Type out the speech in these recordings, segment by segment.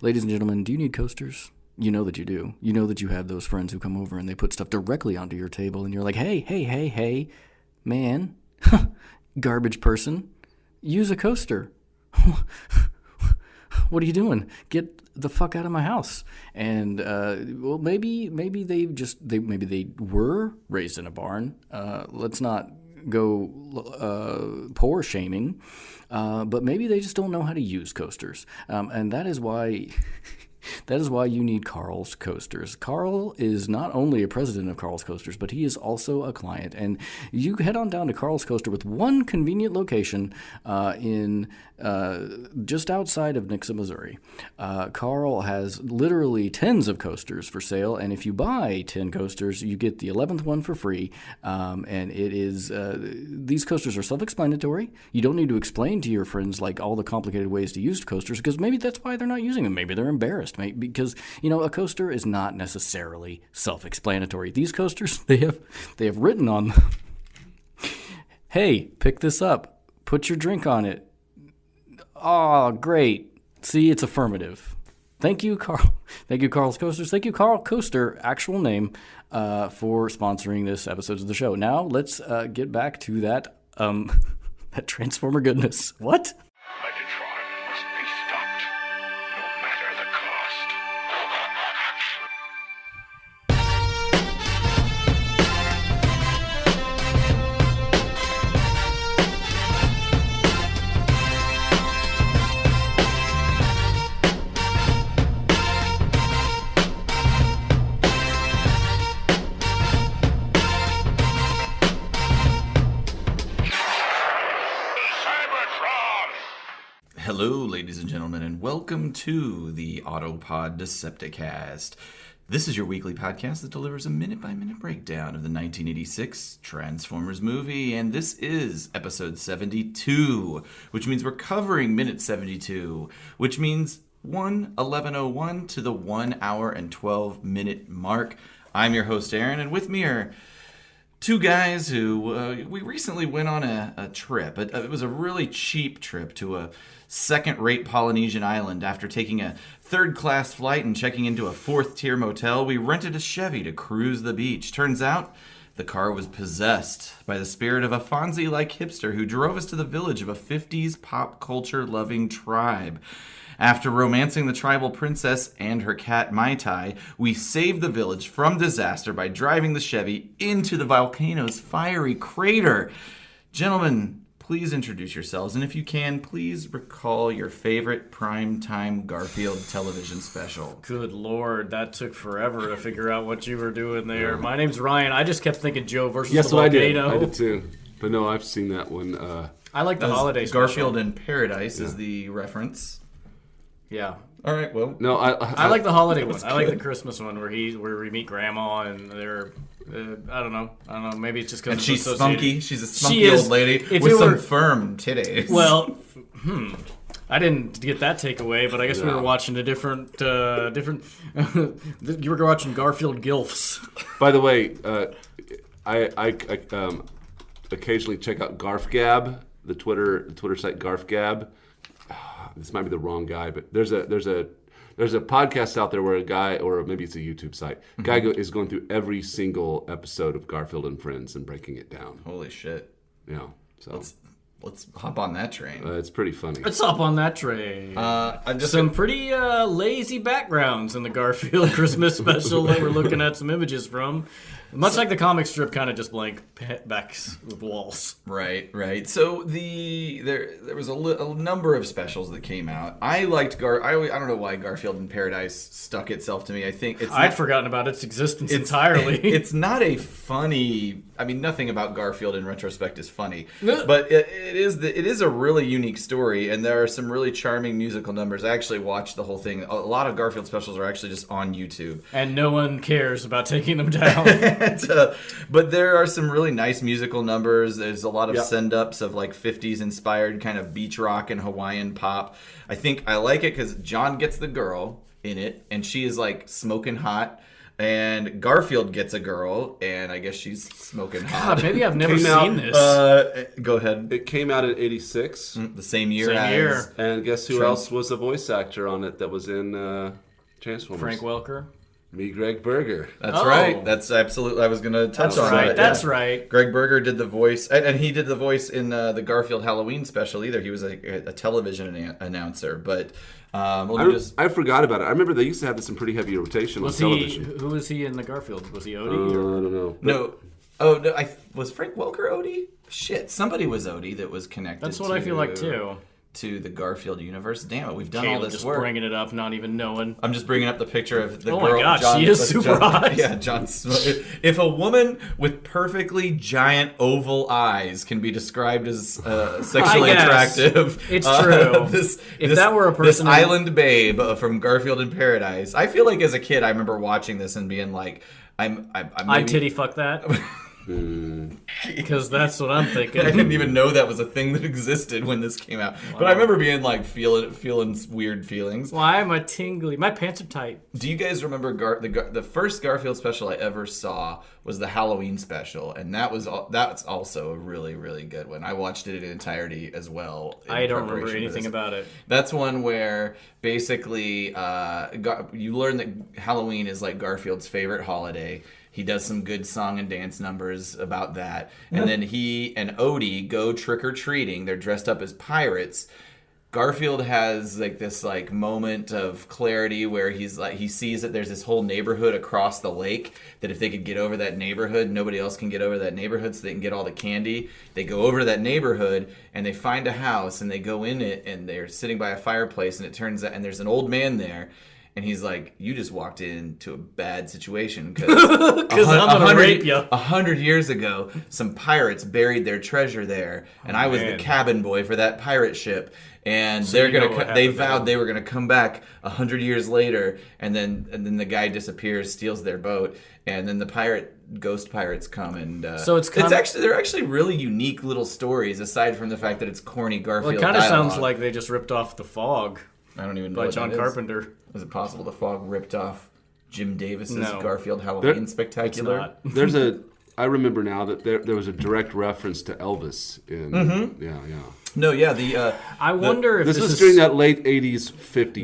Ladies and gentlemen, do you need coasters? You know that you do. You know that you have those friends who come over and they put stuff directly onto your table and you're like, hey, man, garbage person, use a coaster. What are you doing? Get the fuck out of my house. And maybe they were raised in a barn. Let's not go poor shaming, but maybe they just don't know how to use coasters, and that is why you need Carl's Coasters. Carl is not only a president of Carl's Coasters, but he is also a client. And you head on down to Carl's Coaster with one convenient location in just outside of Nixa, Missouri. Carl has literally tens of coasters for sale, and if you buy 10 coasters, you get the 11th one for free. And it is these coasters are self-explanatory. You don't need to explain to your friends like all the complicated ways to use coasters, because maybe that's why they're not using them. Maybe they're embarrassed. Because, a coaster is not necessarily self-explanatory. These coasters, they have written on them, hey, pick this up, put your drink on it. Oh, great. See, it's affirmative. Thank you, Carl. Thank you, Carl's Coasters. Thank you, Carl Coaster, actual name, for sponsoring this episode of the show. Now, let's get back to that Transformer goodness. What? Hello, ladies and gentlemen, and welcome to the Autopod Decepticast. This is your weekly podcast that delivers a minute-by-minute breakdown of the 1986 Transformers movie, and this is episode 72, which means we're covering minute 72, which means 1:11:01 to the 1 hour and 12 minute mark. I'm your host, Aaron, and with me are two guys who we recently went on a trip. It was a really cheap trip to a second-rate Polynesian island. After taking a third-class flight and checking into a fourth-tier motel, we rented a Chevy to cruise the beach. Turns out the car was possessed by the spirit of a Fonzie-like hipster who drove us to the village of a 50s pop culture-loving tribe. After romancing the tribal princess and her cat Mai Tai, we saved the village from disaster by driving the Chevy into the volcano's fiery crater. Gentlemen, please introduce yourselves, and if you can, please recall your favorite primetime Garfield television special. Good Lord, that took forever to figure out what you were doing there. My name's Ryan. I just kept thinking Joe versus the volcano. I did too. But no, I've seen that one. I like the holiday special. Garfield in Paradise is the reference. Yeah. All right. Well, no, I like the holiday one. I like the Christmas one where we meet Grandma and they're I don't know. Maybe it's just because she's spunky. She's a spunky old lady with some firm titties. Well, I didn't get that takeaway, but I guess we were watching a different. You were watching Garfield Gilfs. By the way, I occasionally check out GarfGab, the Twitter site GarfGab. This might be the wrong guy, but there's a podcast out there where a guy, or maybe it's a YouTube site, guy is going through every single episode of Garfield and Friends and breaking it down. Holy shit! Yeah, so let's hop on that train. It's pretty funny. Let's hop on that train. Some pretty lazy backgrounds in the Garfield Christmas special that we're looking at some images from. Much like the comic strip, kind of just blank backs with walls. Right. So there was a number of specials that came out. I liked I don't know why Garfield in Paradise stuck itself to me. I think I'd forgotten about its existence entirely. It's not a funny. I mean, nothing about Garfield in retrospect is funny, but it is a really unique story, and there are some really charming musical numbers. I actually watched the whole thing. A lot of Garfield specials are actually just on YouTube, and no one cares about taking them down. But there are some really nice musical numbers. There's a lot of send-ups of like 50s inspired kind of beach rock and Hawaiian pop. I think I like it because John gets the girl in it, and she is like smoking hot. And Garfield gets a girl, and I guess she's smoking hot. God, maybe I've never Came out, seen this. Go ahead. It came out in '86, The same year Same as... year. and guess who else was a voice actor on it that was in Transformers? Frank Welker. Me, Greg Berger. That's right. That's absolutely... I was going to touch on that. That's yeah. right. Greg Berger did the voice, and he did the voice in the Garfield Halloween special either. He was a television announcer, but... I forgot about it. I remember they used to have this in pretty heavy rotation on television. Who was he in the Garfield? Was he Odie? I don't know. No. Oh, no. Was Frank Welker Odie? Shit, somebody was Odie that was connected. That's what I feel like too. To the Garfield universe. Damn it, we've done Caleb all this just work. bringing it up, not even knowing. I'm just bringing up the picture of the girl. Oh my God, John, she is super hot. Yeah, John. If a woman with perfectly giant oval eyes can be described as sexually attractive, it's true. If that were a person, this island babe from Garfield in Paradise, I feel like as a kid I remember watching this and being like, I'd titty fuck that. Because that's what I'm thinking. I didn't even know that was a thing that existed when this came out. Wow. But I remember being like feeling weird feelings. Why am I tingly? My pants are tight. Do you guys remember the first Garfield special I ever saw was the Halloween special, and that's also a really, really good one. I watched it in entirety as well. I don't remember anything about it. That's one where basically you learn that Halloween is like Garfield's favorite holiday. He does some good song and dance numbers about that. And then he and Odie go trick-or-treating. They're dressed up as pirates. Garfield has like this like moment of clarity where he sees that there's this whole neighborhood across the lake that if they could get over that neighborhood, nobody else can get over that neighborhood so they can get all the candy. They go over to that neighborhood and they find a house and they go in it and they're sitting by a fireplace and it turns out and there's an old man there. And he's like, you just walked into a bad situation because I'm going to rape you. 100 years ago, some pirates buried their treasure there, and I was the cabin boy for that pirate ship. And So they vowed they were going to come back 100 years later, and then the guy disappears, steals their boat, and then the ghost pirates come and so they're actually really unique little stories aside from the fact that it's corny Garfield. Well, it kind of sounds like they just ripped off The Fog. I don't even know by what John that Carpenter. Is it possible the Fog ripped off Jim Davis's No. Garfield Halloween Spectacular? It's not. I remember now that there was a direct reference to Elvis in yeah. No, yeah. I wonder if this was during that late '80s, '50s.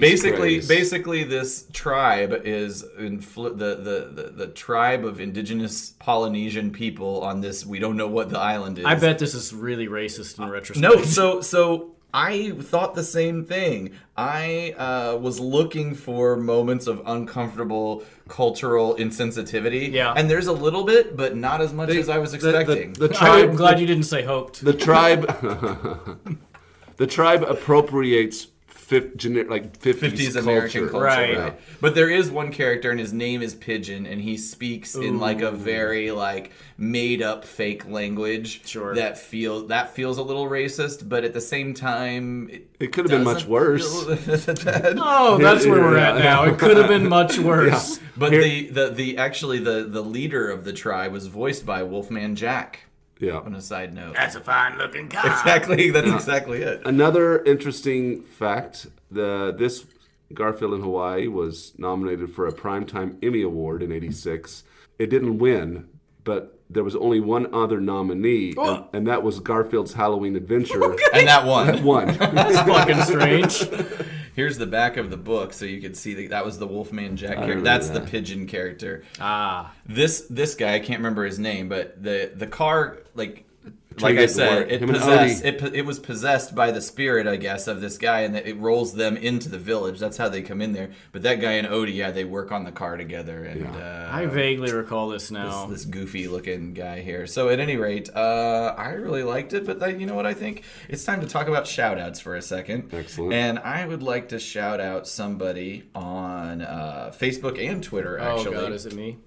Basically, this tribe is the tribe of indigenous Polynesian people on this. We don't know what the island is. I bet this is really racist in retrospect. No, so I thought the same thing. I was looking for moments of uncomfortable cultural insensitivity. Yeah. And there's a little bit, but not as much as I was expecting. The tribe, I'm glad you didn't say hoped. The tribe appropriates 50s American culture. Right. Yeah. But there is one character, and his name is Pigeon, and he speaks in like a very like made up fake language. Sure. That feels a little racist, but at the same time, it could have been much worse. Oh, that's where we're at now. It could have been much worse. Yeah. But the leader of the tribe was voiced by Wolfman Jack. Yeah. On a side note. That's a fine looking car. Exactly. That's exactly it. Another interesting fact: this Garfield in Hawaii was nominated for a Primetime Emmy Award in '86. It didn't win, but there was only one other nominee, and that was Garfield's Halloween Adventure. Okay. And that won. That won. That's fucking strange. Here's the back of the book, so you can see that was the Wolfman Jack character. That's the Pigeon character. Ah. This guy, I can't remember his name, but the car, like I said, it was possessed by the spirit, I guess, of this guy, and it rolls them into the village. That's how they come in there. But that guy and Odie, they work on the car together. And I vaguely recall this now. This goofy-looking guy here. So at any rate, I really liked it. But you know what I think? It's time to talk about shout-outs for a second. Excellent. And I would like to shout out somebody on Facebook and Twitter, actually. Oh, God, is it me?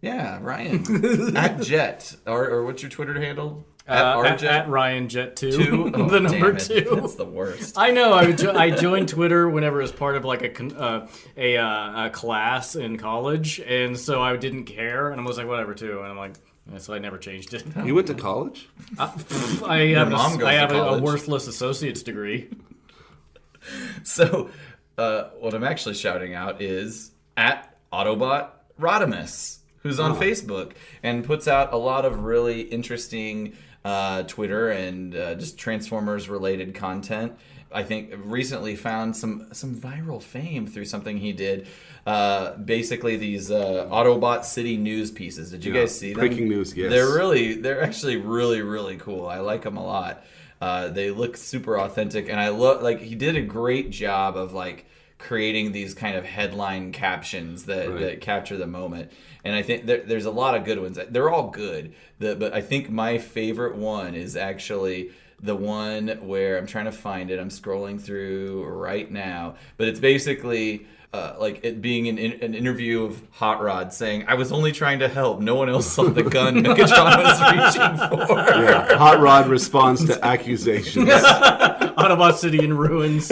Yeah, Ryan. at Jet. Or what's your Twitter handle? At Ryan Jet 2. Oh, the number 2. That's the worst. I know. I joined Twitter whenever it was part of like a class in college, and so I didn't care, and I was like, whatever, too. And I'm like, so I never changed it. You went to college? I have a worthless associate's degree. So, what I'm actually shouting out is at Autobot Rodimus, who's on Facebook and puts out a lot of really interesting Twitter and just Transformers related content. I think recently found some viral fame through something he did. Basically these Autobot City news pieces. Did you guys see them? Breaking news, yes. They're actually really, really cool. I like them a lot. They look super authentic, and I love, like, he did a great job of like creating these kind of headline captions that capture the moment. And I think there's a lot of good ones. They're all good. But I think my favorite one is actually the one where I'm trying to find it. I'm scrolling through right now. But it's basically like it being an interview of Hot Rod saying, "I was only trying to help. No one else saw the gun Megatron was reaching for." Yeah. Hot Rod responds to accusations. Autobot City in ruins.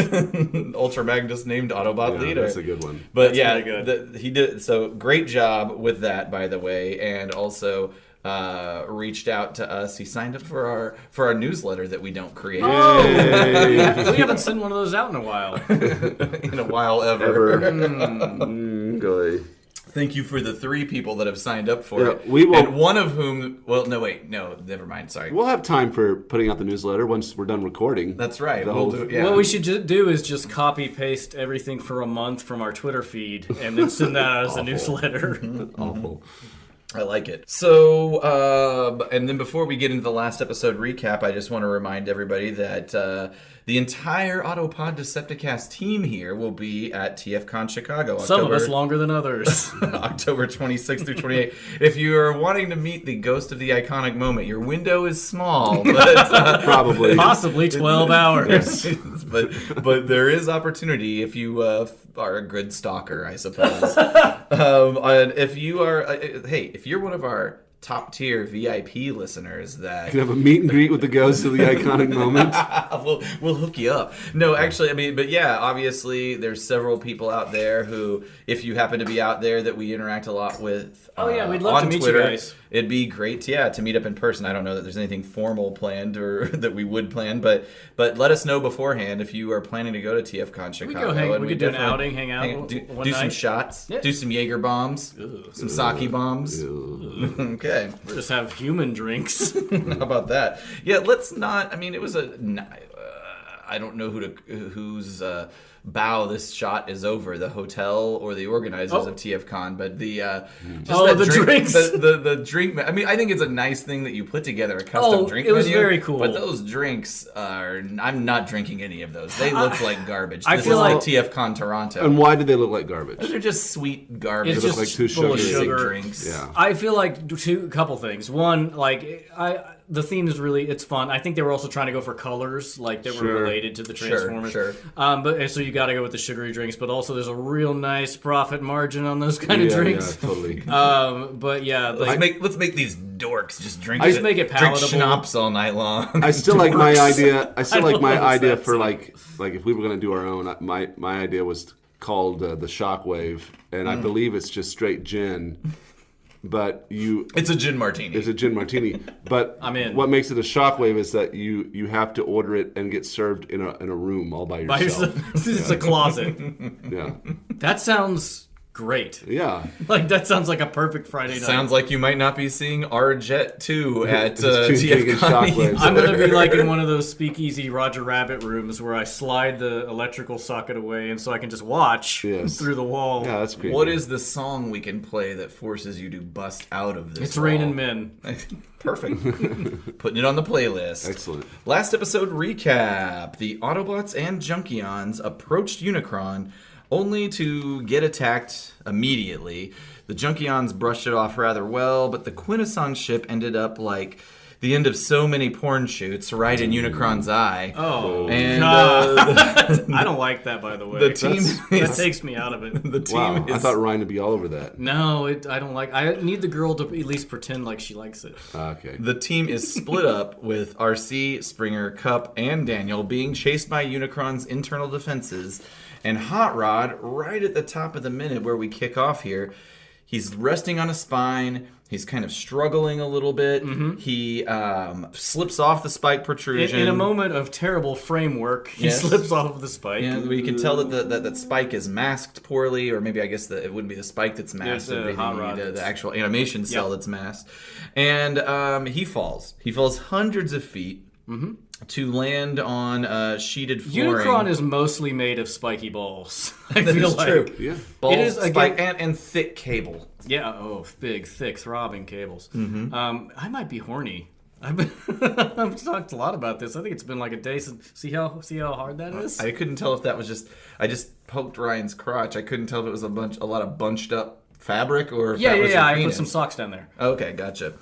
Ultra Magnus named Autobot leader. That's a good one. But That's really good. he did so great job with that, by the way, and also reached out to us. He signed up for our newsletter that we don't create. We haven't sent one of those out in a while. In a while ever. Golly. Thank you for the 3 people that have signed up for it. We will, and one of whom, well, no, never mind. Sorry. We'll have time for putting out the newsletter once we're done recording. That's right. We'll do it. Yeah. What we should do is just copy paste everything for a month from our Twitter feed and then send that out as a newsletter. Awful. I like it. So, and then before we get into the last episode recap, I just want to remind everybody that the entire Autopod Decepticast team here will be at TFCon Chicago. Some of us longer than others. October 26th through 28th. If you are wanting to meet the ghost of the iconic moment, your window is small, but Probably. Possibly 12 hours. but there is opportunity if you are a good stalker, I suppose. And if you are, if you're one of our top tier VIP listeners that You can have a meet and greet with the ghost of the iconic moment. we'll hook you up. No, actually, I mean, but yeah, obviously there's several people out there who, if you happen to be out there, that we interact a lot with. Oh yeah, we'd love to meet Twitter. you guys. It'd be great, to meet up in person. I don't know that there's anything formal planned or that we would plan, but let us know beforehand if you are planning to go to TFCon Chicago. We could do an outing, hang out do one some night. shots, Yeah. do some Jaeger bombs, some sake bombs. Okay. We'll just have human drinks. How about that? Yeah, let's not. I mean, it was I don't know whose bow this shot is over, the hotel or the organizers of TFCon, but the drinks. The drink. I mean, I think it's a nice thing that you put together a custom drink it was menu, very cool. But those drinks are. I'm not drinking any of those. They look like garbage. I This feel is like- TFCon Toronto. And why did they look like garbage? They're just sweet garbage. It's They look just like too full of sugary. sugar. drinks. Yeah. I feel like a couple things. One, like the theme is it's fun. I think they were also trying to go for colors, like that were Sure. related to the Transformers. Sure. And so you got to go with the sugary drinks, but also there's a real nice profit margin on those kind of drinks. Yeah, totally. But yeah, like, Let's make these dorks just drink. Just make it palatable. Drink schnapps all night long. I still like my idea. I still I like don't my know what's idea that for saying. like if we were going to do our own. My idea was called the Shockwave, and I believe it's just straight gin. But It's a gin martini. it's a gin martini. But I'm in. What makes it a Shockwave is that you have to order it and get served in a room all by yourself. It's a closet. Yeah, That sounds great. yeah. Like that sounds like a perfect Friday night. Sounds like you might not be seeing our Jet 2 at It's too big in TFCon. Shockwaves. I'm gonna be like in one of those speakeasy Roger Rabbit rooms where I slide the electrical socket away, and so I can just watch through the wall. Yeah, that's great. What is the song we can play that forces you to bust out of this? It's Raining wall? Men. Perfect. Putting it on the playlist. Excellent. Last episode recap. The Autobots and Junkions approached Unicron only to get attacked immediately. The Junkions brushed it off rather well, but the Quintesson ship ended up like the end of so many porn shoots right in Unicron's eye. Oh, And I don't like that, by the way. the team that takes me out of it. the team Wow, is I thought Ryan would be all over that. No, I don't like. I need the girl to at least pretend like she likes it. Okay. The team is split up with RC, Springer, Cup, and Daniel being chased by Unicron's internal defenses. And Hot Rod, right at the top of the minute where we kick off here, He's resting on a spine. He's kind of struggling a little bit. Mm-hmm. He slips off the spike protrusion. In a moment of terrible framework, he slips off of the spike. Yeah, we can tell that that spike is masked poorly, or maybe I guess it wouldn't be the spike that's masked. It would be the actual animation cell that's masked. And he falls. He falls hundreds of feet. Mm-hmm. To land on sheeted flooring. Unicron is mostly made of spiky balls. I that feel is like. true. Yeah. Balls, It is, spike, again- and thick cable. Yeah, big, thick, throbbing cables. Mm-hmm. I might be horny. I've talked a lot about this. I think it's been like a day since. See how hard that is? I couldn't tell if that was just. I just poked Ryan's crotch. I couldn't tell if it was a lot of bunched up fabric or if that was your I penis. put some socks down there. Okay, gotcha.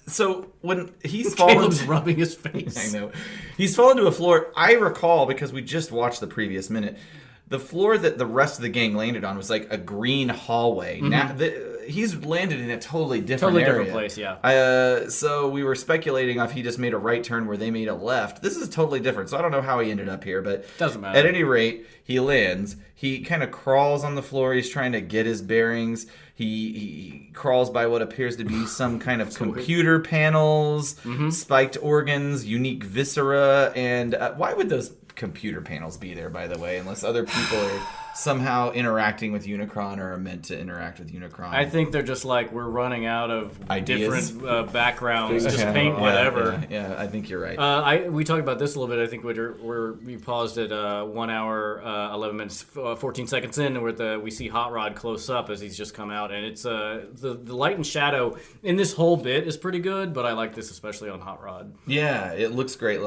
So when he's fallen, Caleb's rubbing his face. I know. He's fallen to a floor. I recall, because we just watched the previous minute, the floor that the rest of the gang landed on was like a green hallway. Mm-hmm. Now he's landed in a totally different area. Different place, yeah. So we were speculating if he just made a right turn where they made a left. This is totally different. So I don't know how he ended up here, but Doesn't matter. At any rate, he lands. He kind of crawls on the floor. He's trying to get his bearings. He crawls by what appears to be some kind of computer panels, spiked organs, unique viscera, and why would those computer panels be there, by the way, unless other people are somehow interacting with Unicron or are meant to interact with Unicron? I think they're just like, we're running out of Ideas? different backgrounds. Things. Just Yeah, paint whatever. Yeah, I think you're right. We talked about this a little bit. I think we paused at 1 hour, 11 minutes, 14 seconds in, where we see Hot Rod close up as he's just come out, and it's the light and shadow in this whole bit is pretty good, but I like this especially on Hot Rod. Yeah, it looks great.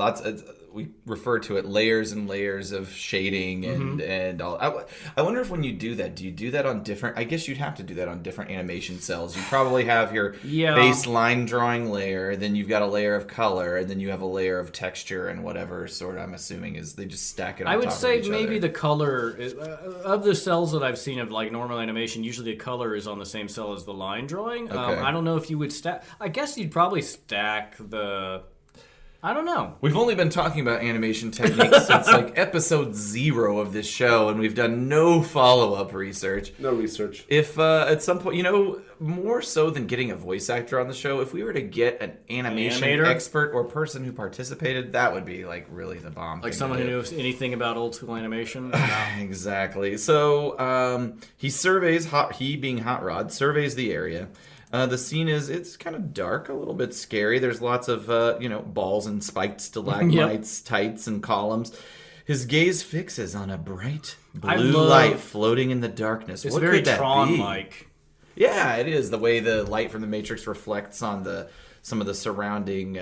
We refer to it layers and layers of shading and all. I wonder if when you do that, do you do that on different? I guess you'd have to do that on different animation cells. You probably have your baseline drawing layer, then you've got a layer of color, and then you have a layer of texture and whatever sort. I'm assuming is they just stack it on I would top say of each maybe other. the color is, of the cells that I've seen of like normal animation. Usually the color is on the same cell as the line drawing. Okay. I don't know if you would stack. I guess you'd probably stack the. I don't know. We've only been talking about animation techniques since like episode 0 of this show, and we've done no follow-up research. No research. If at some point, more so than getting a voice actor on the show, if we were to get an animation Animator? expert or person who participated, that would be like really the bomb. Like thing someone to who do. knows anything about old school animation. Exactly. So he surveys, he being Hot Rod, surveys the area. The scene it's kind of dark, a little bit scary. There's lots of, balls and spiked stalagmites, tights, and columns. His gaze fixes on a bright blue light floating in the darkness. It's What very could that be? Tron-like. Yeah, it is. The way the light from the Matrix reflects on some of the surrounding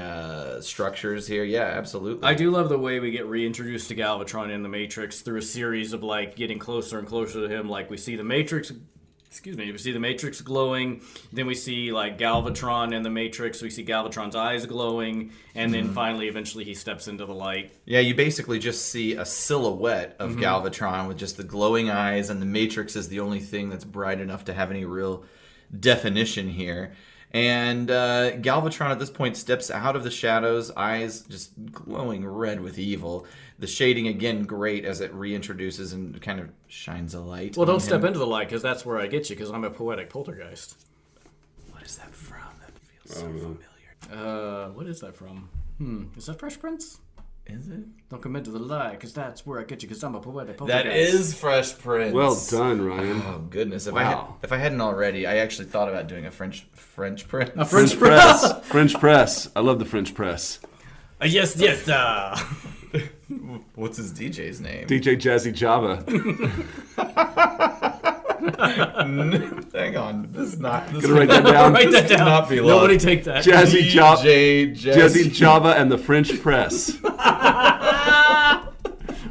structures here. Yeah, absolutely. I do love the way we get reintroduced to Galvatron in the Matrix through a series of like getting closer and closer to him. Like we see the Matrix. We see the Matrix glowing, then we see like Galvatron in the Matrix, we see Galvatron's eyes glowing, and then finally, eventually he steps into the light. Yeah, you basically just see a silhouette of Galvatron with just the glowing eyes, and the Matrix is the only thing that's bright enough to have any real definition here. And Galvatron at this point steps out of the shadows, eyes just glowing red with evil. The shading, again, great as it reintroduces and kind of shines a light. Well, on don't him. step into the light, because that's where I get you, because I'm a poetic poltergeist. What is that from? That feels so familiar. What is that from? Is that Fresh Prince? Is it? Don't come into the light, because that's where I get you, because I'm a poetic poltergeist. That is Fresh Prince. Well done, Ryan. Oh goodness! If Wow. I hadn't already, I actually thought about doing a French Prince. A French press. French press. I love the French press. Yes. What's his DJ's name? DJ Jazzy Java. Hang on, this is not. This Gonna write that down. Write that down. Not be Nobody lost. take that. Jazzy Java. Jazzy Jazzy Java and the French press.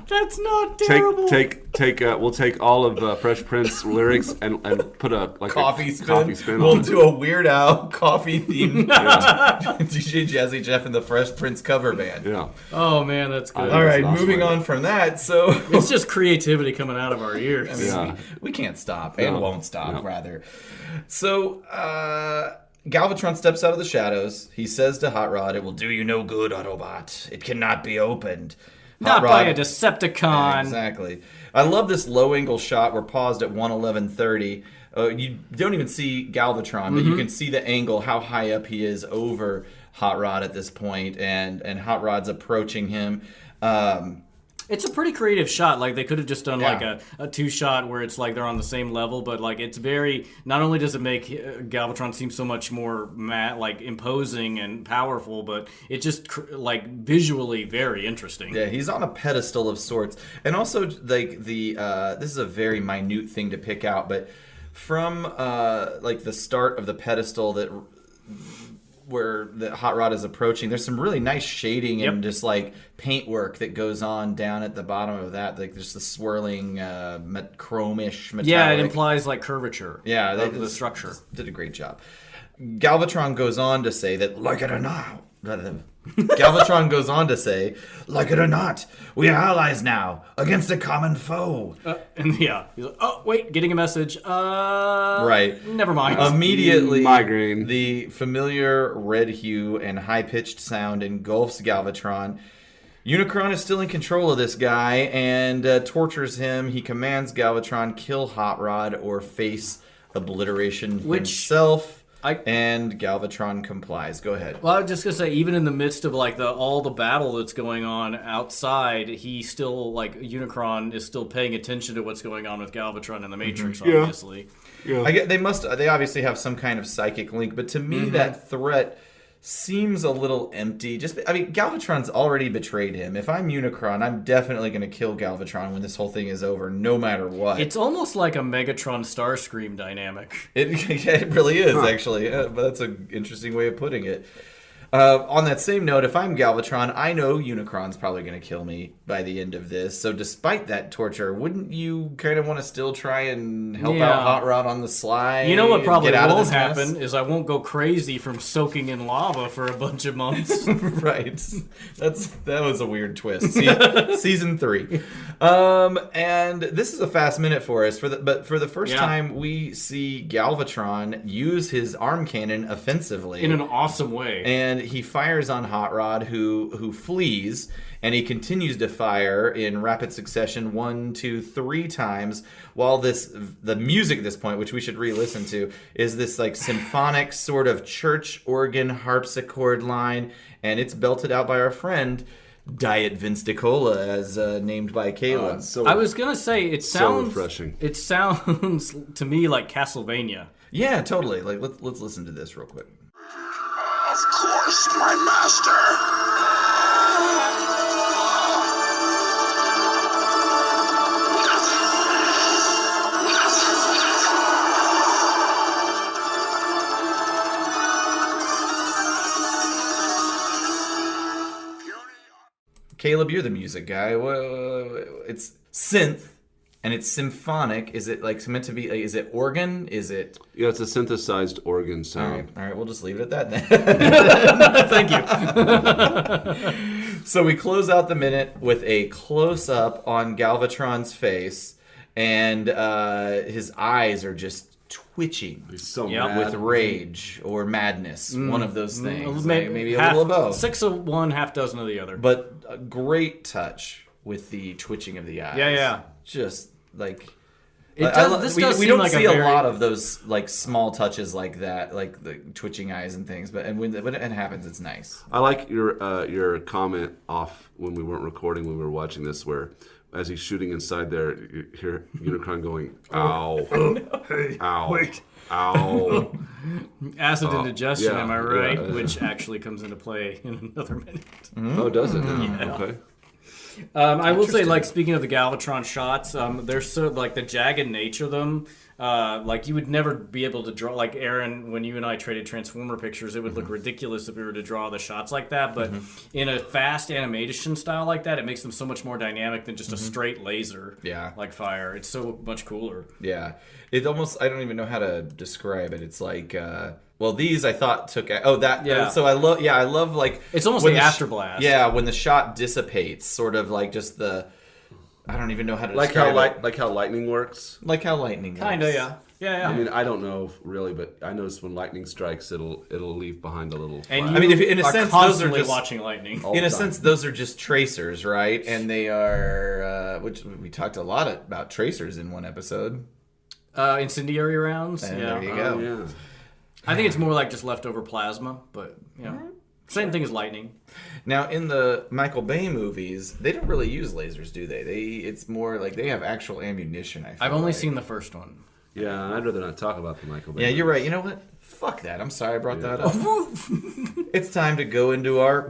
That's not terrible. Oh, We'll take all of Fresh Prince lyrics and put a coffee spin. spin We'll on it. do a Weird Al coffee themed DJ Jazzy Jeff and the Fresh Prince cover band. Yeah. Oh man, that's good. All right, That's moving awesome. on from that. So It's just creativity coming out of our ears. I mean, Yeah. we can't stop and No. won't stop, No. rather. So, Galvatron steps out of the shadows. He says to Hot Rod, "It will do you no good, Autobot. It cannot be opened." Not Hot by Rod- a Decepticon. Exactly. I love this low angle shot. We're paused at 1:11:30. You don't even see Galvatron, but you can see the angle, how high up he is over Hot Rod at this point, and Hot Rod's approaching him. It's a pretty creative shot. Like, they could have just done Yeah. like a two-shot where it's like they're on the same level, but like it's very. Not only does it make Galvatron seem so much more like imposing and powerful, but it just like visually very interesting. Yeah, he's on a pedestal of sorts, and also like this is a very minute thing to pick out, but from like the start of the pedestal where the Hot Rod is approaching, there's some really nice shading and just like paintwork that goes on down at the bottom of that. Like there's the swirling chromish metallic. Yeah, it implies like curvature. Yeah, of the structure. Did a great job. Galvatron goes on to say that, like it or not, Galvatron goes on to say, like it or not, we are allies now against a common foe. And he's like, oh wait, getting a message. Right. Never mind. Immediately, Migraine. The familiar red hue and high-pitched sound engulfs Galvatron. Unicron is still in control of this guy and tortures him. He commands Galvatron kill Hot Rod or face obliteration himself. And Galvatron complies. Go ahead. Well, I was just gonna say, even in the midst of like all the battle that's going on outside, he still like Unicron is still paying attention to what's going on with Galvatron and the Matrix, obviously. Yeah. They obviously have some kind of psychic link, but to me that threat seems a little empty. Galvatron's already betrayed him. If I'm Unicron, I'm definitely going to kill Galvatron when this whole thing is over, no matter what. It's almost like a Megatron Starscream dynamic. It really is, actually. But that's an interesting way of putting it. On that same note, if I'm Galvatron, I know Unicron's probably going to kill me by the end of this. So despite that torture, wouldn't you kind of want to still try and help out Hot Rod on the slide? You know what probably won't happen is I won't go crazy from soaking in lava for a bunch of months. Right. That was a weird twist. Season 3. And this is a fast minute for us. But for the first time, we see Galvatron use his arm cannon offensively. In an awesome way. And he fires on Hot Rod, who flees, and he continues to fire in rapid succession 1, 2, 3 times, while the music at this point, which we should re-listen to, is this like symphonic sort of church organ harpsichord line, and it's belted out by our friend Diet Vince DiCola, as named by Kayla. I was gonna say it sounds so refreshing. It sounds to me like Castlevania. Yeah, totally. Like let's listen to this real quick. Of course, my master. Caleb, you're the music guy. It's synth. And it's symphonic. Is it like meant to be? Like, is it organ? Is it? Yeah, it's a synthesized organ sound. All right. We'll just leave it at that then. Thank you. So we close out the minute with a close up on Galvatron's face, and his eyes are just twitching. He's so Yep. mad. With rage or madness, one of those things. Maybe a half, little of both. 6 of one, half dozen of the other. But a great touch with the twitching of the eyes. Yeah. Just like It does, this does we seem don't like see a a very... lot of those like small touches like that, like the twitching eyes and things. But when it happens, it's nice. I like your comment off when we weren't recording, when we were watching this, where as he's shooting inside there, you hear Unicron going, "Ow, ow, Wait. ow." Acid indigestion, yeah, am I right? yeah. Which actually comes into play in another minute. Oh, does it? Yeah. Okay. I will say, like, speaking of the Galvatron shots, they're so, like, the jagged nature of them, like, you would never be able to draw, like, Aaron, when you and I traded Transformer pictures, it would look ridiculous if we were to draw the shots like that, but in a fast animation style like that, it makes them so much more dynamic than just a straight laser, like fire. It's so much cooler. Yeah, it almost, I don't even know how to describe it. It's like, well, these I thought took, so I love like, it's almost the afterblast. When the shot dissipates, sort of like just I don't even know how to Like describe it. like how lightning works. Like how lightning works. Kinda, yeah. Yeah. I mean, I don't know really, but I notice when lightning strikes, it'll leave behind a little. And flash. you in a are sense, those are constantly just watching lightning. all in the a time. sense, those are just tracers, right? And they are, which we talked a lot about tracers in one episode. Incendiary rounds. And yeah. there you go. Yeah. I think it's more like just leftover plasma, but same thing as lightning. Now, in the Michael Bay movies, they don't really use lasers, do they? It's more like they have actual ammunition, I feel I've only like. seen the first one. Yeah, I'd rather not talk about the Michael Bay. Yeah, you're right. You know what? Fuck that. I'm sorry I brought that up. It's time to go into our...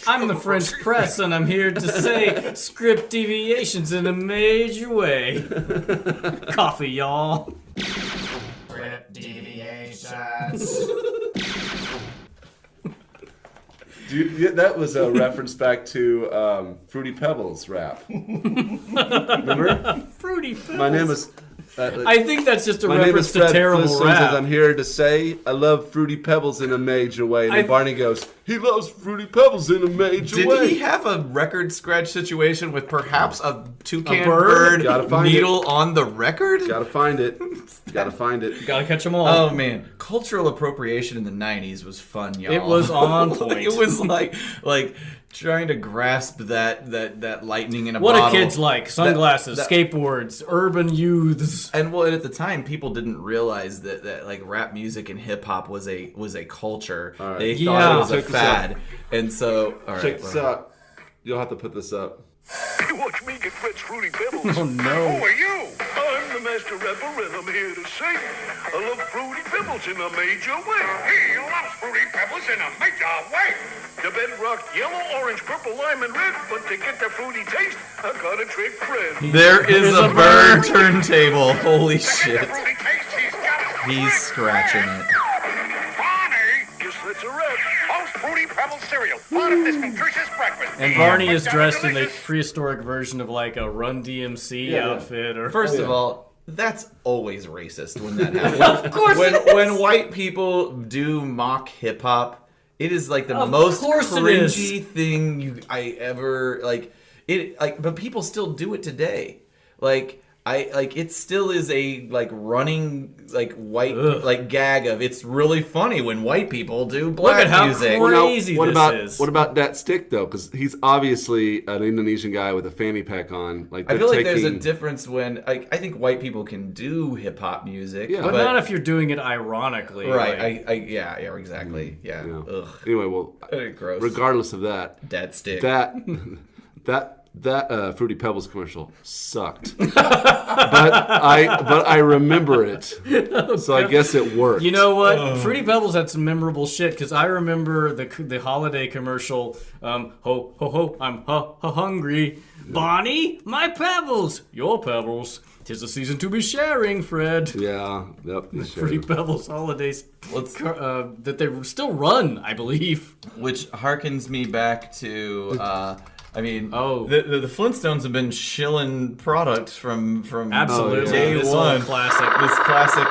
I'm the French press, and I'm here to say script deviations in a major way. Coffee, y'all. Script deviations. Dude, that was a reference back to Fruity Pebbles rap. Remember? Fruity Pebbles. My name is... I think that's just a My name reference is to Fred terrible Flintstone, rap. says I'm here to say I love Fruity Pebbles in a major way. And then Barney goes, he loves Fruity Pebbles in a major way. Did he have a record scratch situation with perhaps a toucan bird? bird needle on the record? Gotta find it. Gotta find it. Gotta catch them all. Oh man, cultural appropriation in the '90s was fun, y'all. It was on point. It was like trying to grasp that lightning in a What bottle. do kids like? Sunglasses, skateboards, urban youths. And well, at the time, people didn't realize that like rap music and hip hop was a culture. right. They Yeah. thought it was a Check this fad, and so all right. Check this out. You'll have to put this up. You watch me get Fred's Fruity Pebbles. Oh Who no. are you? I'm the master rapper, and I'm here to say I love Fruity Pebbles in a major way. He loves Fruity Pebbles in a major way. The bedrock yellow, orange, purple, lime, and red. But to get the fruity taste, I got a trick Fred. There is a bird turntable. Holy To get shit! the fruity taste, he's got a He's trick scratching Fred. it. Barney, guess that's a wrap. How's Fruity Pebbles cereal? Part of this nutritious breakfast. And Barney is dressed in the prehistoric version of like a Run DMC outfit. Or First of all, that's always racist when that happens. of course when white people do mock hip hop, it is like the most course it cringy thing I ever like. It like, but people still do it today. Like it still is a like running like white like gag of it's really funny when white people do black Look at how music. crazy what this about is. what about that stick though? Because he's obviously an Indonesian guy with a fanny pack on. Like I feel like there's a difference when I think white people can do hip hop music, Yeah. but not if you're doing it ironically. right. Like, Yeah, exactly. Yeah. Yeah. Ugh. Anyway, well, Gross. regardless of that, Dead stick. that Fruity Pebbles commercial sucked, but I remember it, so I guess it worked. you know what? Fruity Pebbles had some memorable shit because I remember the holiday commercial. Ho ho ho! I'm hungry. Bonnie, my pebbles, your pebbles. 'Tis the season to be sharing, Fred. Yeah, yep. Fruity Pebbles holidays that they still run, I believe. Which harkens me back to, Oh. the Flintstones have been shilling products from Absolutely, day this one. old classic. This classic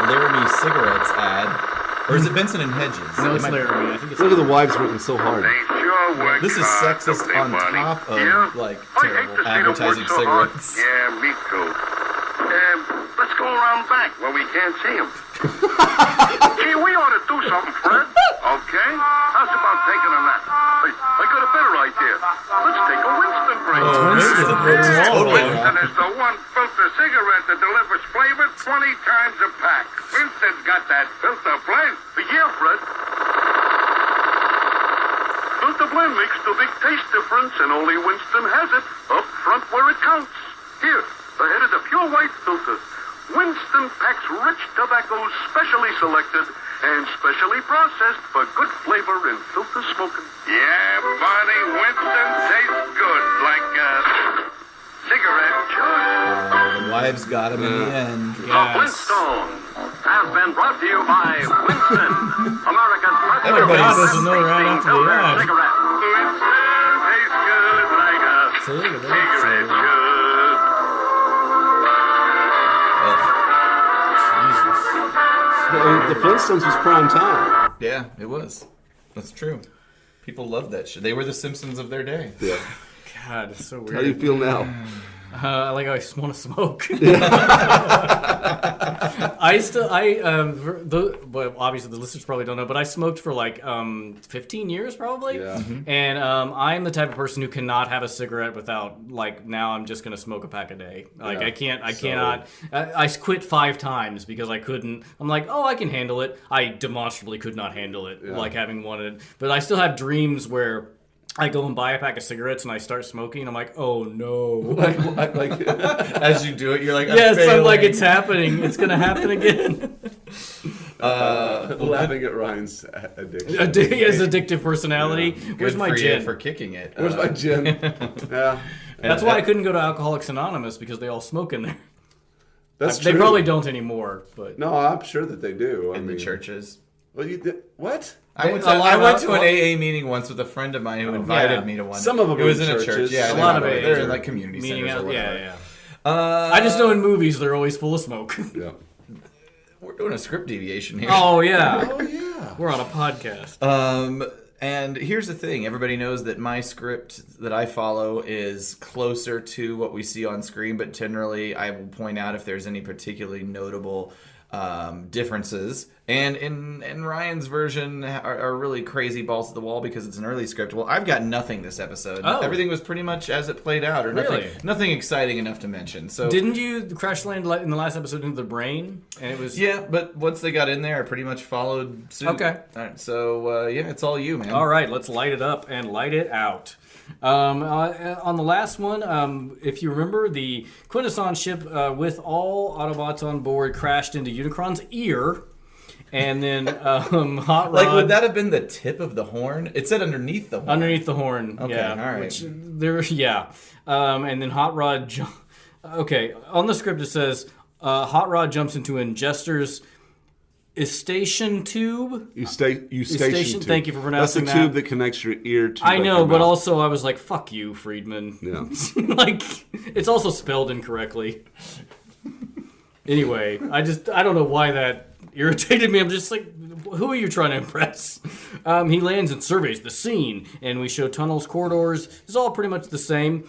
Laramie cigarettes ad, or is it Benson and Hedges? No, It it's might- Laramie. I think it's Look at the wives working so hard. They sure work This is hard, sexist don't they, on Barney? top of Yeah? like I hate terrible to see them work advertising so hard. cigarettes. Yeah, me too. Let's go around back where we can't see them. Gee, we ought to do something, Fred. Okay? How's about taking a nap? Hey, I got a better idea. Let's take a Winston break. Winston is the one filter cigarette that delivers flavor 20 times a pack. Winston's got that filter blend. Yeah, Fred. Filter blend makes the big taste difference, and only Winston has it up front where it counts. Here, ahead of the pure white filter. Winston packs rich tobaccos specially selected and specially processed for good flavor in filter smoking. Yeah, Barney, Winston tastes good, like cigarette choice. The wives got him in the end. The Flintstones have been brought to you by Winston, America's Everybody best doesn't know right after the filter ad. cigarette. Winston tastes good like a So look at that. cigarette should. The Flintstones was prime time. Yeah, it was. That's true. People loved that shit. They were the Simpsons of their day. Yeah. God, it's so weird. How do you feel now? Like I just want to smoke. Well, obviously the listeners probably don't know, but I smoked for like 15 years probably. Yeah. And I'm the type of person who cannot have a cigarette without like now I'm just gonna smoke a pack a day. Like Yeah. I cannot. I quit 5 times because I couldn't. I'm like, oh, I can handle it. I demonstrably could not handle it. Like having wanted, but I still have dreams where I go and buy a pack of cigarettes and I start smoking. And I'm like, oh no! like As you do it, you're like, Yes, I'm like, it's happening. It's gonna happen again. laughing at Ryan's addiction. His addictive personality. Where's good my for you gin? for kicking it. Where's my gin? Yeah. That's why I couldn't go to Alcoholics Anonymous because they all smoke in there. That's They true. probably don't anymore, but No, I'm sure that they do. in the churches. Well, you did, what? I went a lot to of an AA meeting once with a friend of mine who invited me to one. Some of them it are was in in a church. churches. Yeah, a lot of they're AAs in are like community meeting centers or out. whatever. Yeah. I just know in movies they're always full of smoke. Yeah. We're doing a script deviation here. Oh yeah, Oh yeah. we're on a podcast. And here's the thing. Everybody knows that my script that I follow is closer to what we see on screen, but generally I will point out if there's any particularly notable differences. And in Ryan's version are really crazy balls to the wall because it's an early script. Well, I've got nothing this episode. Oh. Everything was pretty much as it played out, or Really? nothing exciting enough to mention. So Didn't you crash land in the last episode into the brain? And it was yeah, but once they got in there, I pretty much followed suit. Okay. All right, so yeah, it's all you, man. All right, let's light it up and light it out. On the last one, if you remember, the Quintesson ship with all Autobots on board crashed into Unicron's ear, and then Hot Rod Like, would that have been the tip of the horn? It said underneath the horn. underneath the horn. Okay, yeah, all right. Which there, yeah, and then Hot Rod. Okay, on the script it says Hot Rod jumps into Injester's Eustachian tube. Eustachian tube. Thank you for pronouncing That's the that. tube that connects your ear to. I like, know, your but mouth. also I was like, "Fuck you, Friedman." Yeah. Like, it's also spelled incorrectly. Anyway, I don't know why that irritated me. I'm just like, who are you trying to impress? He lands and surveys the scene, and we show tunnels, corridors. It's all pretty much the same.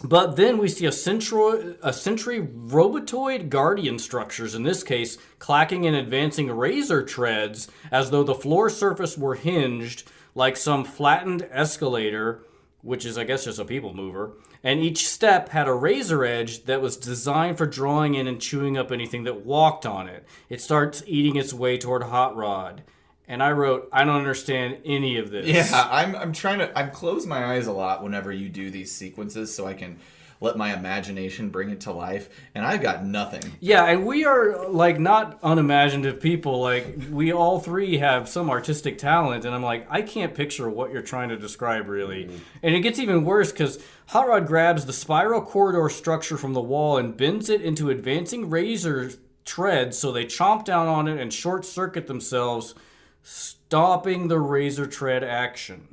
But then we see a Sentry robotoid guardian structures, in this case, clacking and advancing razor treads as though the floor surface were hinged like some flattened escalator, which is, I guess, just a people mover. And each step had a razor edge that was designed for drawing in and chewing up anything that walked on it. It starts eating its way toward Hot Rod. And I wrote, I don't understand any of this. Yeah, I'm close my eyes a lot whenever you do these sequences so I can let my imagination bring it to life, and I've got nothing. Yeah, and we are, like, not unimaginative people. Like, we all three have some artistic talent, and I'm like, I can't picture what you're trying to describe, really. And it gets even worse, because Hot Rod grabs the spiral corridor structure from the wall and bends it into advancing razor treads so they chomp down on it and short-circuit themselves, stopping the razor tread action.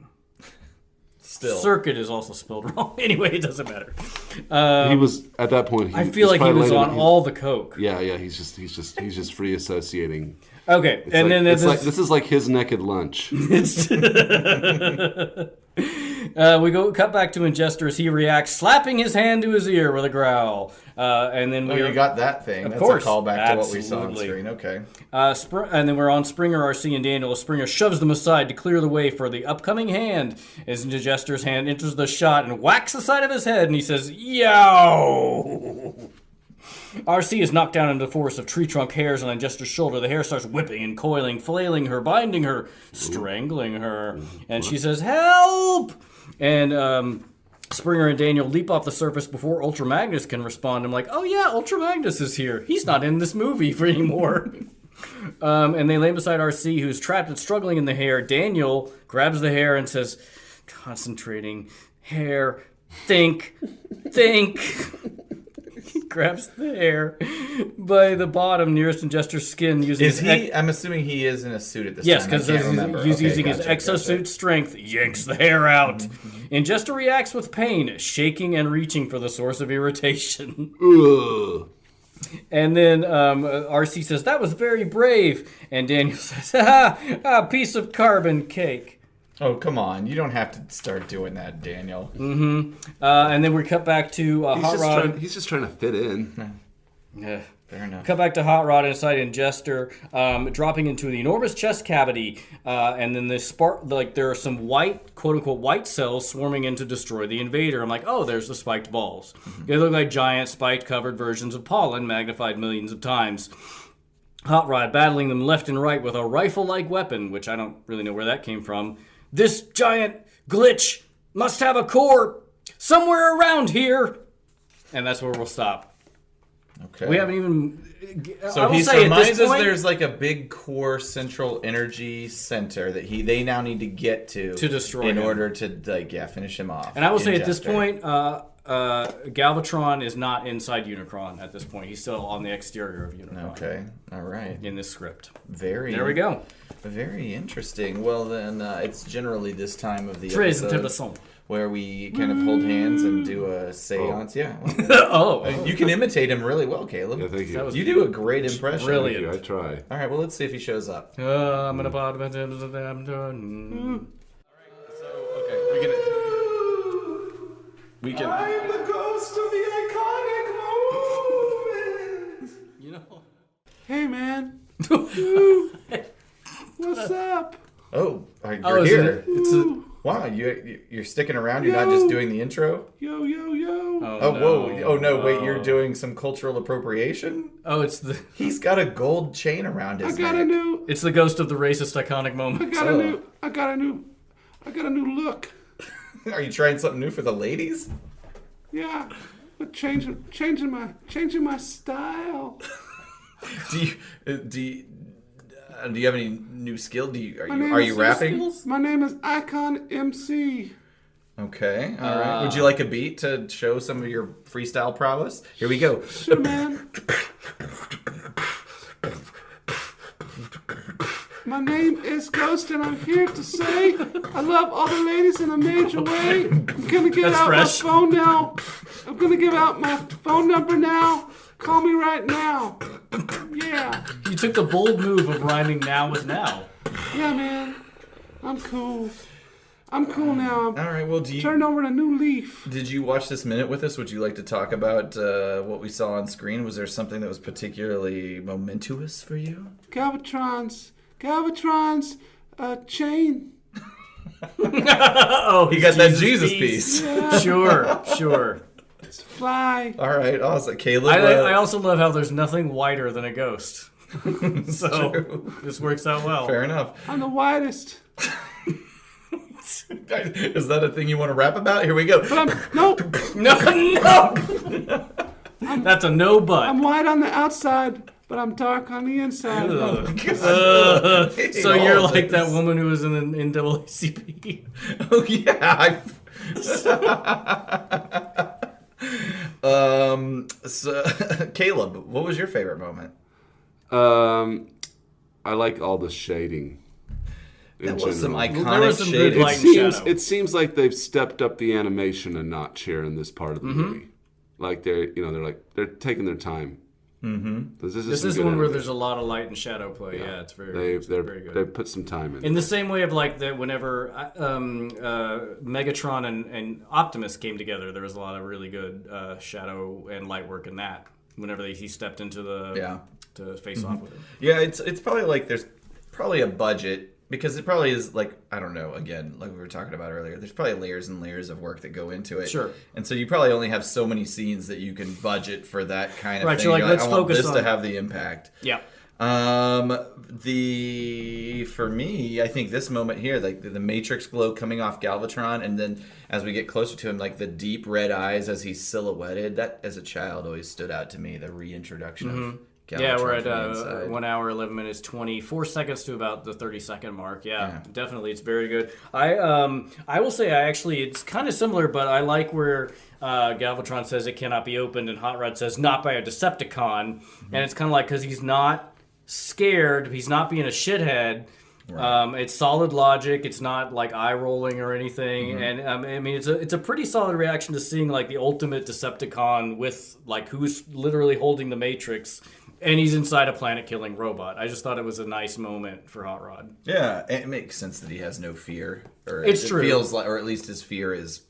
Still. Circuit is also spelled wrong. Anyway, it doesn't matter. He was at that point. I feel like he was on all the coke. Yeah, yeah. He's just free associating. Okay, It's and like, then it's like this is like his naked lunch. We go cut back to Ingester as he reacts, slapping his hand to his ear with a growl. And then you got that thing. Of That's course, a callback to what we saw on absolutely. screen. Okay. And then we're on Springer, RC, and Daniel. Springer shoves them aside to clear the way for the upcoming hand. As Ingester's hand enters the shot and whacks the side of his head, and he says, "Yow!" RC is knocked down into the force of tree trunk hairs on Ingester's shoulder. The hair starts whipping and coiling, flailing her, binding her, strangling her. And she says, "Help!" And Springer and Daniel leap off the surface before Ultra Magnus can respond. I'm like, oh yeah, Ultra Magnus is here. He's not in this movie for anymore. And they lay beside RC, who's trapped and struggling in the hair. Daniel grabs the hair and says, concentrating, hair, think. He grabs the hair by the bottom nearest Ingester's skin using Is he? I'm assuming he is in a suit at this Yes, time. I because can't remember. he's Okay, using his gotcha. exosuit strength, yanks the hair out. Ingester reacts with pain, shaking and reaching for the source of irritation. Ugh. And then RC says, that was very brave. And Daniel says, a piece of carbon cake. Oh, come on. You don't have to start doing that, Daniel. And then we cut back to Hot Rod. He's just trying to fit in. Yeah. Fair enough. Cut back to Hot Rod inside Ingester, dropping into the enormous chest cavity, and then this spark. Like there are some white, quote unquote, white cells swarming in to destroy the invader. I'm like, oh, there's the spiked balls. They look like giant spiked covered versions of pollen, magnified millions of times. Hot Rod battling them left and right with a rifle-like weapon, which I don't really know where that came from. This giant glitch must have a core somewhere around here, and that's where we'll stop. Okay. We haven't even. So he surmises there's like a big core central energy center that they now need to get to destroy in him. order to finish him off. And I will say at this point, Galvatron is not inside Unicron at this point. He's still on the exterior of Unicron. Okay. All right. In this script. There we go. Very interesting. Well, then it's generally this time of the Très episode intéressant. where we kind of hold hands and do a seance. Yeah. Oh. You can imitate him really well, Caleb. Yeah, thank you. You do a great impression. Brilliant. I try. All right. Well, let's see if he shows up. I'm gonna pod. Okay. We can. I am the ghost of the iconic moment. You know. Hey, man. What's up? Oh, you're here. It's a. Wow, you're sticking around. You're not just doing the intro. Yo, yo, yo. Oh, whoa. Oh, no, wait, you're doing some cultural appropriation? Oh, it's the. He's got a gold chain around his neck. It's the ghost of the racist iconic moment. I got a new look. Are you trying something new for the ladies? Yeah, but changing my style. Do you have any new skill? Are you rapping? My name is Icon MC. Okay, all right. Would you like a beat to show some of your freestyle prowess? Here we go. Sure, man. My name is Ghost, and I'm here to say I love all the ladies in a major way. I'm gonna give out my phone now. I'm gonna give out my phone number now. Call me right now. Yeah. You took the bold move of rhyming now with now. Yeah, man. I'm cool. I'm cool now. All right. Well, Turn over a new leaf. Did you watch this minute with us? Would you like to talk about what we saw on screen? Was there something that was particularly momentous for you? Galvatron's chain. Oh, he got that Jesus piece. Yeah. Sure. It's fly. All right, awesome. Caleb. I also love how there's nothing whiter than a ghost. So this works out well. Fair enough. I'm the whitest. Is that a thing you want to rap about? Here we go. But no. That's a no but. I'm white on the outside, but I'm dark on the inside. So you're like that woman who was in the NAACP. Oh yeah. So Caleb, what was your favorite moment? I like all the shading. That was some iconic there was some good shading. light and shadow. It seems like they've stepped up the animation a notch here in this part of the movie. Like they're taking their time. Mm-hmm. This is one where there's a lot of light and shadow play. Yeah, it's very good. They've put some time in. In the same way of like whenever Megatron and Optimus came together, there was a lot of really good shadow and light work in that. Whenever he stepped into to face off with him. Yeah, it's probably like there's probably a budget. Because it probably is like, I don't know, again, like we were talking about earlier, there's probably layers and layers of work that go into it. Sure. And so you probably only have so many scenes that you can budget for that kind of thing. You're like, let's I want focus this on to have the impact. Yeah. For me, I think this moment here, like the matrix glow coming off Galvatron, and then as we get closer to him, like the deep red eyes as he's silhouetted, that as a child always stood out to me, the reintroduction of Galvatron. Yeah, we're at 1 hour, 11 minutes, 24 seconds to about the 30-second mark. Yeah, definitely. It's very good. I will say it's kind of similar, but I like where Galvatron says it cannot be opened and Hot Rod says not by a Decepticon. And it's kind of like because he's not scared, he's not being a shithead. Right. It's solid logic. It's not like eye rolling or anything. And I mean, it's a pretty solid reaction to seeing like the ultimate Decepticon with like who's literally holding the Matrix And he's inside a planet-killing robot. I just thought it was a nice moment for Hot Rod. Yeah, it makes sense that he has no fear. Or It's it true. Feels like, or at least his fear is,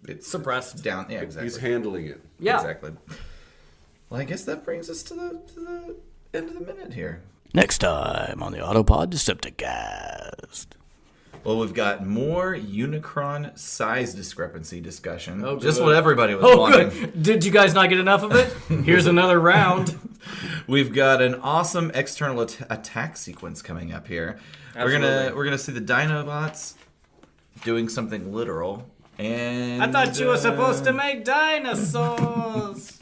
it's suppressed. down. Yeah, exactly. He's handling it. Yeah. Exactly. Well, I guess that brings us to the end of the minute here. Next time on the Autopod Decepticast. Well, we've got more Unicron size discrepancy discussion. Oh, just good. what everybody was Oh, wanting. good. Did you guys not get enough of it? Here's another round. We've got an awesome external attack sequence coming up here. Absolutely. We're gonna see the Dinobots doing something literal. And I thought you were supposed to make dinosaurs.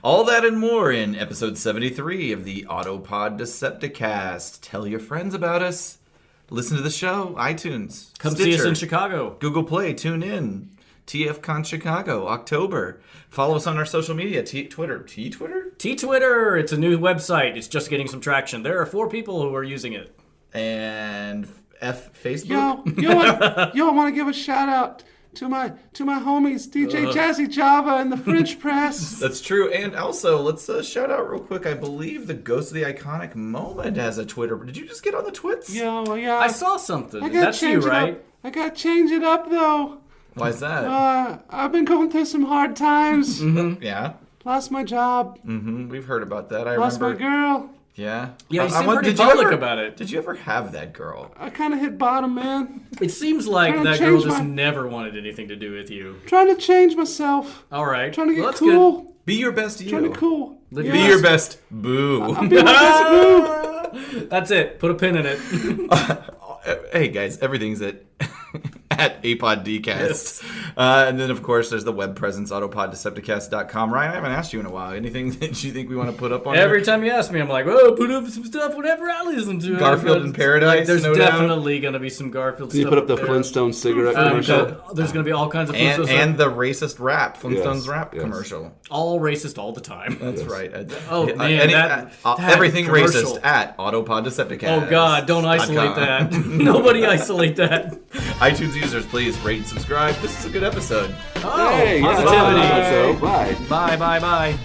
all that and more in episode 73 of the Autopod Decepticast. Tell your friends about us. Listen to the show, iTunes, Come Stitcher, see us in Chicago. Google Play, tune in. TFCon Chicago, October. Follow us on our social media, Twitter. T-Twitter? T-Twitter. It's a new website. It's just getting some traction. There are 4 people who are using it. And Facebook? Yo, I want to give a shout out to my homies, DJ Jazzy Java and the French Press. That's true. And also, let's shout out real quick. I believe the Ghost of the Iconic Moment has a Twitter. Did you just get on the twits? Yeah. I saw something. I gotta That's you, change it right? up. I gotta change it up though. Why's that? I've been going through some hard times. Yeah. Lost my job. We've heard about that. I Lost remember. my girl. Yeah. Yeah, you seem wonder- pretty did you public ever- about it. Did you ever have that girl? I kind of hit bottom, man. It seems like Trying to that girl change just my- never wanted anything to do with you. Trying to change myself. All right. Trying to get Well, that's cool. Be your best you. Trying to be cool. Live Be your best boo. Be my best boo. good. That's it. Put a pin in it. Hey guys, everything's at APOD Decast. And then, of course, there's the web presence, autopoddecepticast.com. Ryan, I haven't asked you in a while. Anything that you think we want to put up on Every there? time you ask me, I'm like, oh, put up some stuff, whatever I listen to. Garfield in Paradise, Like, there's no doubt. definitely going to be some Garfield Can you stuff. put up the there. Flintstone cigarette commercial? There's going to be all kinds of And, Flintstones and the racist rap, Flintstones Yes, rap yes. commercial. all racist all the time. That's right. Oh, man, that everything commercial. racist at Autopod Decepticast. Oh, God, don't isolate that. Nobody isolate that. iTunes users, please rate and subscribe. This is a good episode. Oh, Hey, yeah, positivity. so, bye. Bye, bye, bye.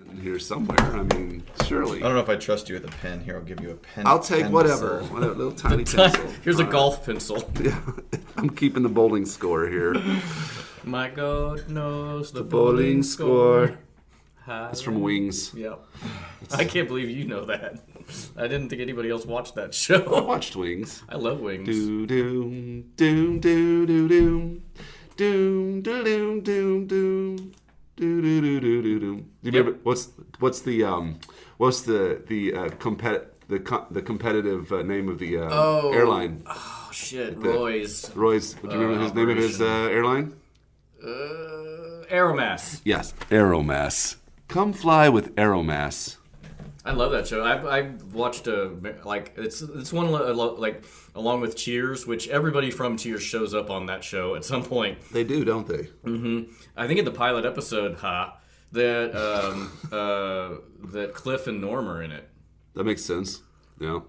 In here somewhere. I mean, surely. I don't know if I trust you with a pen. Here, I'll give you a pen. I'll take pencil. whatever. A little tiny pencil. Here's a golf pencil. Yeah, I'm keeping the bowling score here. My God knows the Bowling score. That's It's from Wings. Yep. I can't believe you know that. I didn't think anybody else watched that I show. watched Wings. I love Wings. Do doom doom doom doom doom doom doom doom doom. Do do do do do do. Do you remember what's the competitive name of the airline? Oh shit, Roy's. Roy's. Do you remember his name of his airline? Aeromass. Yes, Aeromass. Come fly with Aeromass. I love that show. I've watched it's one like along with Cheers, which everybody from Cheers shows up on that show at some point. They do, don't they? I think in the pilot episode, that Cliff and Norm are in it. That makes sense. Yeah.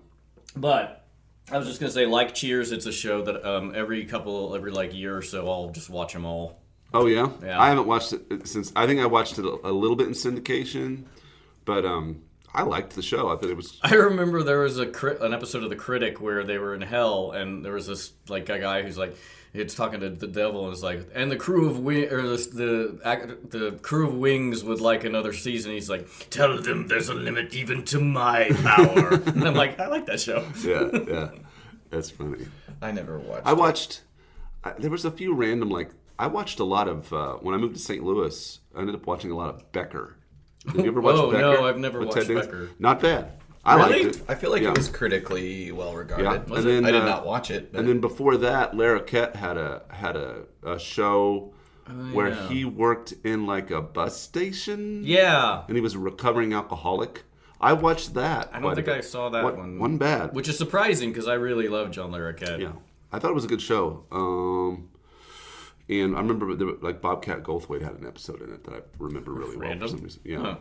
But I was just gonna say, like Cheers, it's a show that every year or so I'll just watch them all. Oh yeah? Yeah. I haven't watched it since. I think I watched it a little bit in syndication, but I liked the show. I thought it was. I remember there was an episode of The Critic where they were in hell, and there was this like a guy who's like, it's talking to the devil, and it's like, and the crew of the crew of Wings would like another season. He's like, tell them there's a limit even to my power. And I'm like, I like that show. Yeah, that's funny. I never watched. I watched. There was a few random I watched a lot of when I moved to St. Louis. I ended up watching a lot of Becker. Have you ever watched Oh, Becker? no, I've never With watched Ted Davis? Becker. Not bad. I Really? liked it. I feel like Yeah. it was critically well regarded. Yeah. Was And it? then, I did not watch it. But And then before that, Lara Kett had a show where yeah. he worked in like a bus station. Yeah. And he was a recovering alcoholic. I watched that. I don't think I saw that one. One bad. Which is surprising because I really love John Larroquette. Yeah. I thought it was a good show. And I remember like Bobcat Goldthwait had an episode in it that I remember really well for some reason. Yeah. Huh.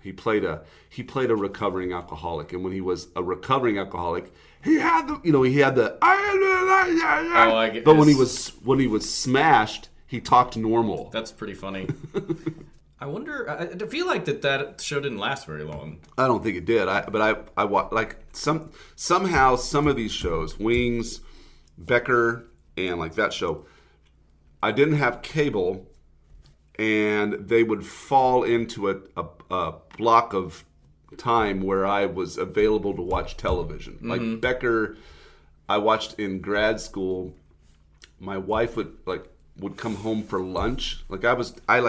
He played a recovering alcoholic, and when he was a recovering alcoholic, he had the I get but when he this. was smashed, he talked normal. That's pretty funny. I wonder. I feel like that show didn't last very long. I don't think it did. I like somehow some of these shows, Wings, Becker, and like that show, I didn't have cable, and they would fall into a block of time where I was available to watch television. Mm-hmm. Like Becker, I watched in grad school. My wife would come home for lunch. Like I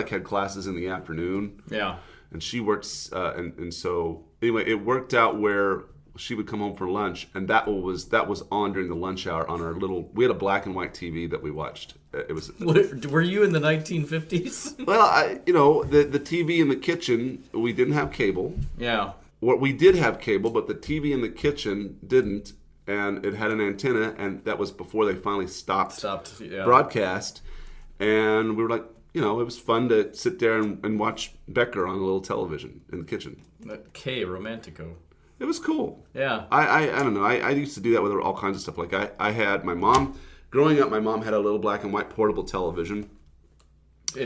had classes in the afternoon. Yeah. And she works, and so anyway, it worked out where she would come home for lunch, and that was on during the lunch hour on our little. We had a black and white TV that we watched. It was. Were you in the 1950s? Well, the TV in the kitchen. We didn't have cable. Yeah. We did have cable, but the TV in the kitchen didn't, and it had an antenna, and that was before they finally stopped broadcast. And we were like, it was fun to sit there and watch Becker on a little television in the kitchen. K Romantico. It was cool. Yeah. I don't know. I used to do that with all kinds of stuff. Like I had my mom, growing up, my mom had a little black and white portable television.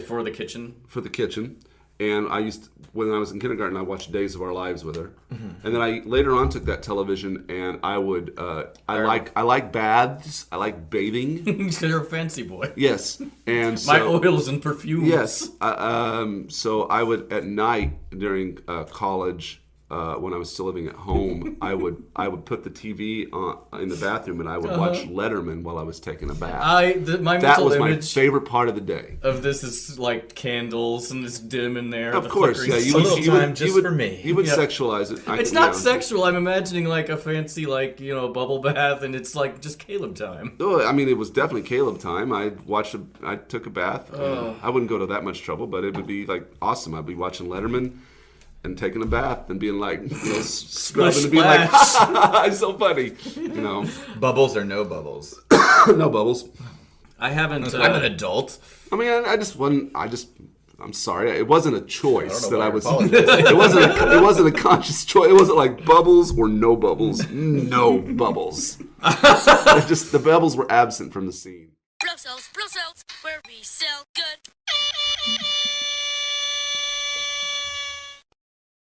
For the kitchen? For the kitchen. And when I was in kindergarten, I watched Days of Our Lives with her. Mm-hmm. And then I later on took that television, and I would, I like baths. I like bathing. You're a fancy boy. Yes. And so, my oils and perfumes. Yes. So I would, at night during college, when I was still living at home, I would put the TV on in the bathroom, and I would watch Letterman while I was taking a bath. That was my favorite part of the day. Of this is like candles and it's dim in there. Of course, yeah. You would for me. You would sexualize it. It's not sexual. I'm imagining like a fancy bubble bath, and it's like just Caleb time. Oh, I mean, it was definitely Caleb time. I took a bath. I wouldn't go to that much trouble, but it would be like awesome. I'd be watching Letterman and taking a bath and being like, scrubbing and being like, it's so funny, Bubbles or no bubbles? No bubbles. I haven't. I'm an adult. I mean, I'm sorry. It wasn't a choice that I was. It It wasn't a conscious choice. It wasn't like bubbles or no bubbles. No bubbles. The bubbles were absent from the scene. Blow cells, where we sell good.